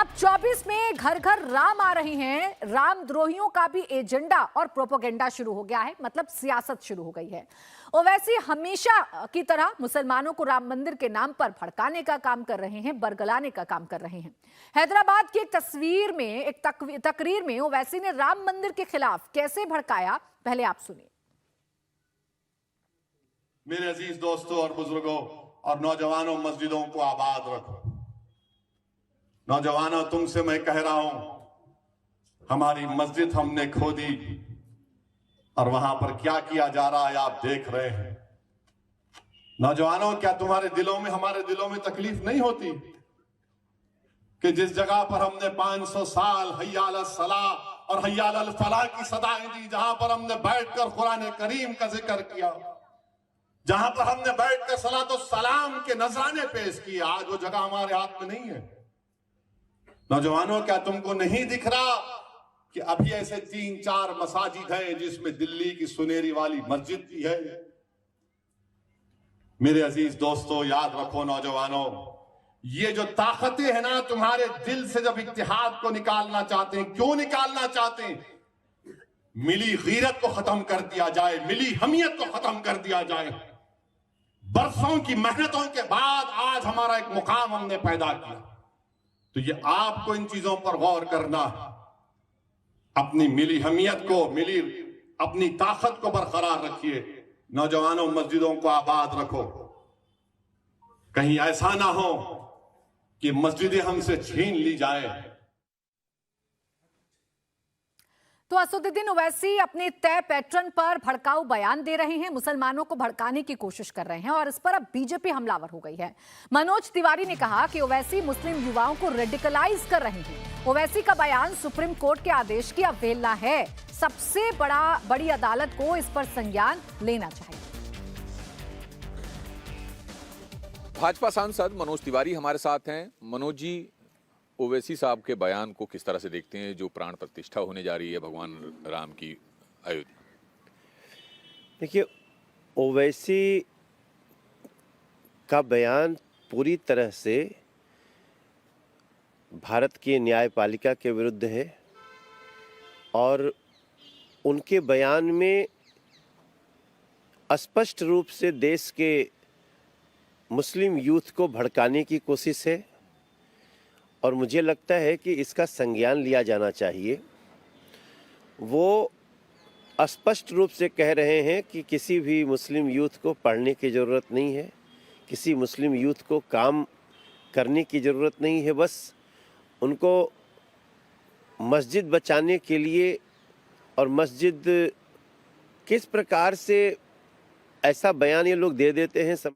2024 में घर घर राम आ रहे हैं। रामद्रोहियों का भी एजेंडा और प्रोपेगेंडा शुरू हो गया है, मतलब सियासत शुरू हो गई है। ओवैसी हमेशा की तरह मुसलमानों को राम मंदिर के नाम पर भड़काने का काम कर रहे हैं, बरगलाने का काम कर रहे हैं। हैदराबाद की एक तस्वीर में, एक तकरीर में ओवैसी ने राम मंदिर के खिलाफ कैसे भड़काया, पहले आप सुनिए। मेरे अजीज दोस्तों और बुजुर्गों और नौजवानों, मस्जिदों को आबाद रखो। नौजवानों, तुमसे मैं कह रहा हूं, हमारी मस्जिद हमने खोदी और वहां पर क्या किया जा रहा है आप देख रहे हैं। नौजवानों, क्या तुम्हारे दिलों में, हमारे दिलों में तकलीफ नहीं होती कि जिस जगह पर हमने 500 साल हय्या अल सलाह और हय्या अल फलाह की सदाएं दी, जहां पर हमने बैठकर कुरान करीम का जिक्र किया, जहां पर हमने बैठकर सलात और सलाम के नजराने पेश किए, आज वो जगह हमारे हाथ में नहीं है। नौजवानों, क्या तुमको नहीं दिख रहा कि अभी ऐसे 3-4 मसाजिद हैं जिसमें दिल्ली की सुनेरी वाली मस्जिद भी है। मेरे अजीज दोस्तों, याद रखो नौजवानों, ये जो ताकतें हैं ना, तुम्हारे दिल से जब इत्तेहाद को निकालना चाहते हैं, क्यों निकालना चाहते हैं? मिली गीरत को खत्म कर दिया जाए, मिली हमियत को खत्म कर दिया जाए। बरसों की मेहनतों के बाद आज हमारा एक मुकाम हमने पैदा किया, तो ये आपको इन चीजों पर गौर करना है। अपनी मिली हमियत को, मिली अपनी ताकत को बरकरार रखिए। नौजवानों, मस्जिदों को आबाद रखो। कहीं ऐसा ना हो कि मस्जिदें हमसे छीन ली जाए। तो असदुद्दीन ओवैसी अपने तय पैटर्न पर भड़काऊ बयान दे रहे हैं, मुसलमानों को भड़काने की कोशिश कर रहे हैं और इस पर अब बीजेपी हमलावर हो गई है। मनोज तिवारी ने कहा कि ओवैसी मुस्लिम युवाओं को रेडिकलाइज कर रहे हैं। ओवैसी का बयान सुप्रीम कोर्ट के आदेश की अवहेलना है। सबसे बड़ी अदालत को इस पर संज्ञान लेना चाहिए। भाजपा सांसद मनोज तिवारी हमारे साथ हैं। मनोज जी, ओवैसी साहब के बयान को किस तरह से देखते हैं, जो प्राण प्रतिष्ठा होने जा रही है भगवान राम की अयोध्या? देखिए, ओवैसी का बयान पूरी तरह से भारत की न्यायपालिका के विरुद्ध है और उनके बयान में स्पष्ट रूप से देश के मुस्लिम यूथ को भड़काने की कोशिश है और मुझे लगता है कि इसका संज्ञान लिया जाना चाहिए। वो स्पष्ट रूप से कह रहे हैं कि किसी भी मुस्लिम यूथ को पढ़ने की ज़रूरत नहीं है, किसी मुस्लिम यूथ को काम करने की ज़रूरत नहीं है, बस उनको मस्जिद बचाने के लिए, और मस्जिद किस प्रकार से ऐसा बयान ये लोग दे देते हैं सब